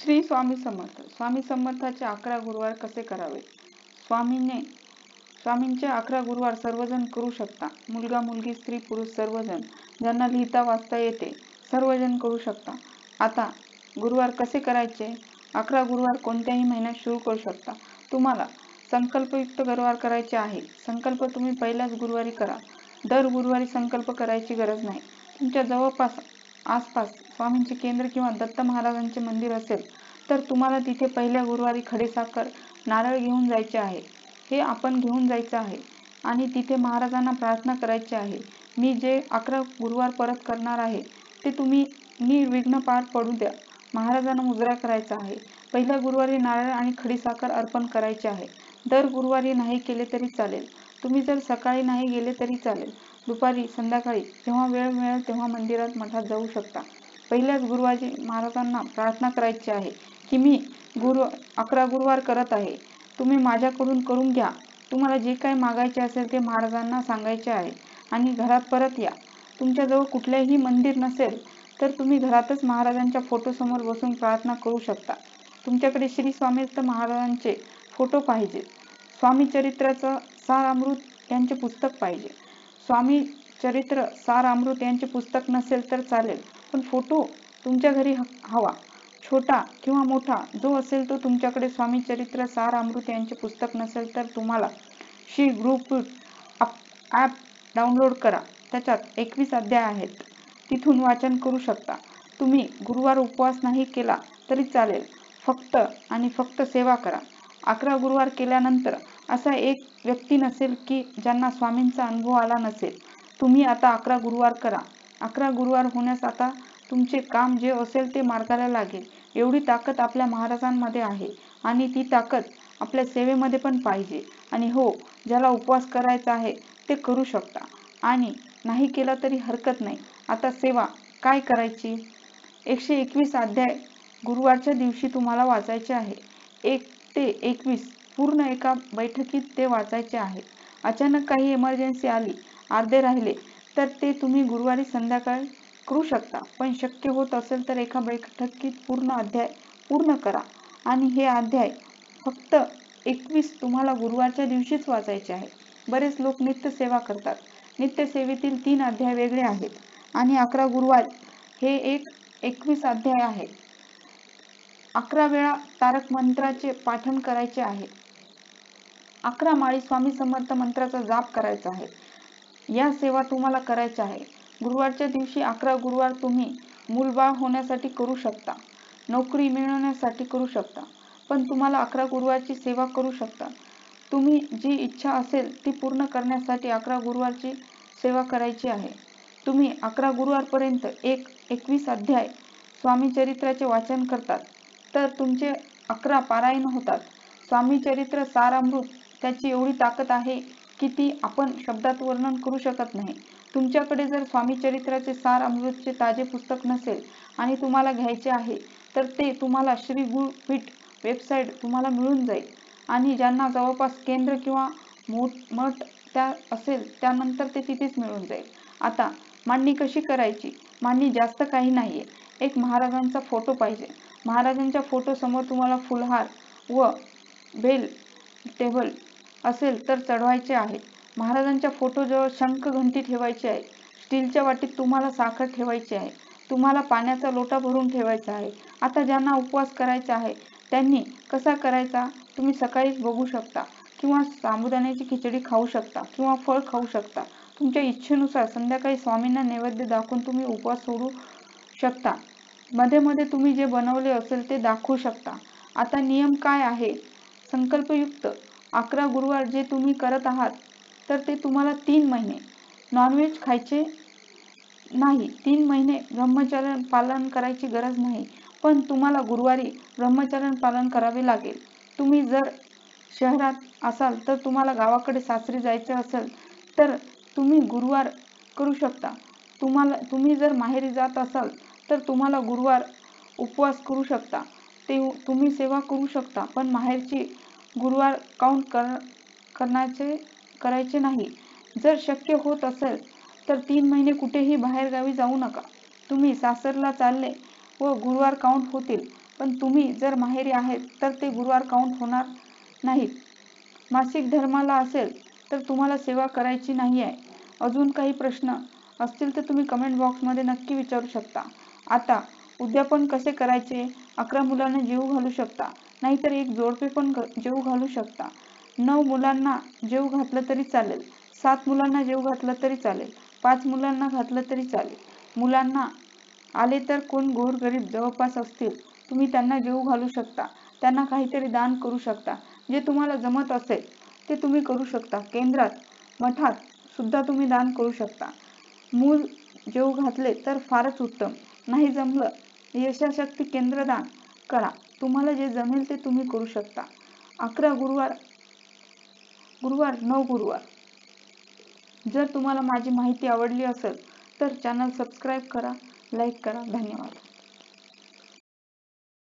श्री स्वामी समर्थ. स्वामी समर्थाचे 11 गुरुवार कसे करावे? स्वामींचे 11 गुरुवार सर्वजण करू शकता. मुलगा मुलगी स्त्री पुरुष सर्वजण, ज्यांना लिहिता वाचता येते सर्वजण करू शकता. आता गुरुवार कसे करायचे? 11 गुरुवार कोणत्याही महिन्यात सुरू करू शकता. तुम्हाला संकल्पयुक्त गुरुवार करायचे आहे. संकल्प तुम्ही पहिल्याच गुरुवारी करा. दर गुरुवारी संकल्प करायची गरज नाही. तुमच्या जवळपास आसपास स्वामींचे केंद्र किंवा दत्त महाराजांचे मंदिर असेल तर तुम्हाला तिथे पहिल्या गुरुवारी खडीसाखर नारळ घेऊन जायचे आहे. हे आपण घेऊन जायचं आहे आणि तिथे महाराजांना प्रार्थना करायची आहे. मी जे 11 गुरुवार परत करणार आहे ते तुम्ही निर्विघ्न पार पडू द्या. महाराजांना मुजरा करायचा आहे. पहिल्या गुरुवारी नारळ आणि खडीसाखर अर्पण करायचे आहे. दर गुरुवारी नाही केले तरी चालेल. तुम्ही जर सकाळी नाही गेले तरी चालेल. दुपारी संध्याकाळी जेव्हा वेळ मिळेल तेव्हा मंदिरात मठात जाऊ शकता. पहिल्याच गुरुवारी महाराजांना प्रार्थना करायची आहे की मी 11 गुरुवार करत आहे. तुम्ही माझ्याकडून करून घ्या. तुम्हाला जे काही मागायचे असेल ते महाराजांना सांगायचे आहे आणि घरात परत या. तुमच्याजवळ कुठलेही मंदिर नसेल तर तुम्ही घरातच महाराजांच्या फोटोसमोर बसून प्रार्थना करू शकता. तुमच्याकडे श्री स्वामी महाराजांचे फोटो पाहिजे. स्वामी चरित्राचं सारामृत यांचे पुस्तक पाहिजे. स्वामी चरित्र सारामृत यांचे पुस्तक नसेल तर चालेल, पण फोटो तुमच्या घरी हवा. छोटा किंवा मोठा जो असेल तो तुमच्याकडे. स्वामी चरित्र सारामृत यांचे पुस्तक नसेल तर तुम्हाला श्री गुरुपीठ ॲप डाउनलोड करा. त्याच्यात 21 अध्याय आहेत. तिथून वाचन करू शकता. तुम्ही गुरुवार उपवास नाही केला तरी चालेल. फक्त आणि फक्त सेवा करा. 11 गुरुवार केल्यानंतर असा एक व्यक्ती नसेल की ज्यांना स्वामींचा अनुभव आला नसेल. तुम्ही आता 11 गुरुवार करा. 11 गुरुवार होण्यास आता तुमचे काम जे असेल ते मार्गाला लागेल. एवढी ताकद आपल्या महाराजांमध्ये आहे आणि ती ताकद आपल्या सेवेमध्ये पण पाहिजे. आणि हो, ज्याला उपवास करायचा आहे ते करू शकता आणि नाही केला तरी हरकत नाही. आता सेवा काय करायची? 121 अध्याय गुरुवारच्या दिवशी तुम्हाला वाचायचे आहे. 1 ते 21 पूर्ण एका बैठकीत ते वाचायचे आहे. अचानक काही इमर्जन्सी आली, अर्धे राहिले तर ते तुम्ही गुरुवारी संध्याकाळी करू शकता. पण शक्य होत असेल तर एका बैठकीत पूर्ण अध्याय पूर्ण करा. आणि हे अध्याय फक्त 21 तुम्हाला गुरुवारच्या दिवशीच वाचायचे आहे. बरेच लोक नित्य सेवा करतात. नित्य सेवेतील 3 अध्याय वेगळे आहेत आणि 11 गुरुवार हे 21 अध्याय आहे. 11 वेळा तारक मंत्राचे पाठन करायचे आहे. 11 माळी स्वामी समर्थ मंत्राचा जाप करायचा आहे. या सेवा तुम्हाला करायच्या आहे. गुरुवारच्या दिवशी 11 गुरुवार तुम्ही मूलबाळ होण्यासाठी करू शकता, नोकरी मिळवण्यासाठी करू शकता, पण तुम्हाला 11 गुरुवारची सेवा करू शकता. तुम्ही जी इच्छा असेल ती पूर्ण करण्यासाठी 11 गुरुवारची सेवा करायची आहे. तुम्ही 11 गुरुवारपर्यंत 21 अध्याय स्वामी चरित्राचे वाचन करतात तर तुमचे 11 पारायण होतात. स्वामी चरित्र सारामृत त्याची एवढी ताकद आहे की ती आपण शब्दात वर्णन करू शकत नाही. तुमच्याकडे जर स्वामी चरित्राचे सार अमृतचे ताजे पुस्तक नसेल आणि तुम्हाला घ्यायचे आहे तर ते तुम्हाला श्री गुरुपीठ वेबसाईट तुम्हाला मिळून जाईल. आणि ज्यांना जवळपास केंद्र किंवा मठ त्या असेल त्यानंतर ते तिथेच मिळून जाईल. आता मांडणी कशी करायची? मांडणी जास्त काही नाहीये. एक महाराजांचा फोटो पाहिजे. महाराजांच्या फोटो समोर तुम्हाला फुलहार व बेल टेबल असेल तर चढवायचे आहे. महाराजांच्या फोटोजवळ शंख घंटी ठेवायची आहे. स्टीलच्या वाटीत तुम्हाला साखर ठेवायची आहे. तुम्हाला पाण्याचा लोटा भरून ठेवायचा आहे. आता ज्यांना उपवास करायचा आहे त्यांनी कसा करायचा तुम्ही सकाळीच बघू शकता किंवा साबुदाण्याची खिचडी खाऊ शकता किंवा फळ खाऊ शकता. तुमच्या इच्छेनुसार संध्याकाळी स्वामींना नैवेद्य दाखवून तुम्ही उपवास सोडू शकता. मध्ये मध्ये तुम्ही जे बनवले असेल ते दाखवू शकता. आता नियम काय आहे? संकल्पयुक्त 11 गुरुवार जे तुम्ही करत आहात तर ते तुम्हाला 3 महिने नॉनव्हेज खायचे नाही. 3 महिने ब्रह्मचर्य पालन करायची गरज नाही, पण तुम्हाला गुरुवारी ब्रह्मचर्य पालन करावे लागेल. तुम्ही जर शहरात असाल तर तुम्हाला गावाकडे सासरी जायचे असेल तर तुम्ही गुरुवार करू शकता. तुम्ही जर माहेरी जात असाल तर तुम्हाला गुरुवार उपवास करू शकता. ते तुम्ही सेवा करू शकता, पण माहेरची गुरुवार काउंट करायचे नाही. जर शक्य होत असेल तर 3 महिने कुठेही बाहेर गावी जाऊ नका. तुम्ही सासरला चालले व गुरुवार काउंट होतील पण तुम्ही जर माहेरी आहेत तर ते गुरुवार काउंट होणार नाहीत. मासिक धर्माला असेल तर तुम्हाला सेवा करायची नाही आहे. अजून काही प्रश्न असतील तर तुम्ही कमेंट बॉक्समध्ये नक्की विचारू शकता. आता उद्यापन कसे करायचे? 11 मुलांना जेवू घालू शकता, नाहीतर एक जोडपे पण जेवू घालू शकता. 9 मुलांना जेवू घातलं तरी चालेल, 7 मुलांना जेवू घातलं तरी चालेल, 5 मुलांना घातलं तरी चालेल. मुलांना आले तर कोण गोरगरीब जवळपास असतील, तुम्ही त्यांना जेवू घालू शकता. त्यांना काहीतरी दान करू शकता. जे तुम्हाला जमत असेल ते तुम्ही करू शकता. केंद्रात, मठात सुद्धा तुम्ही दान करू शकता. मूल जेवू घातले तर फारच उत्तम. नाही जमलं, यशाशक्ती केंद्रदान करा. तुम्हाला जे जमेल ते तुम्ही करू शकता. 11 गुरुवार 9 गुरुवार. जर तुम्हाला माझी माहिती आवडली असेल तर चॅनल सबस्क्राईब करा, लाईक करा. धन्यवाद.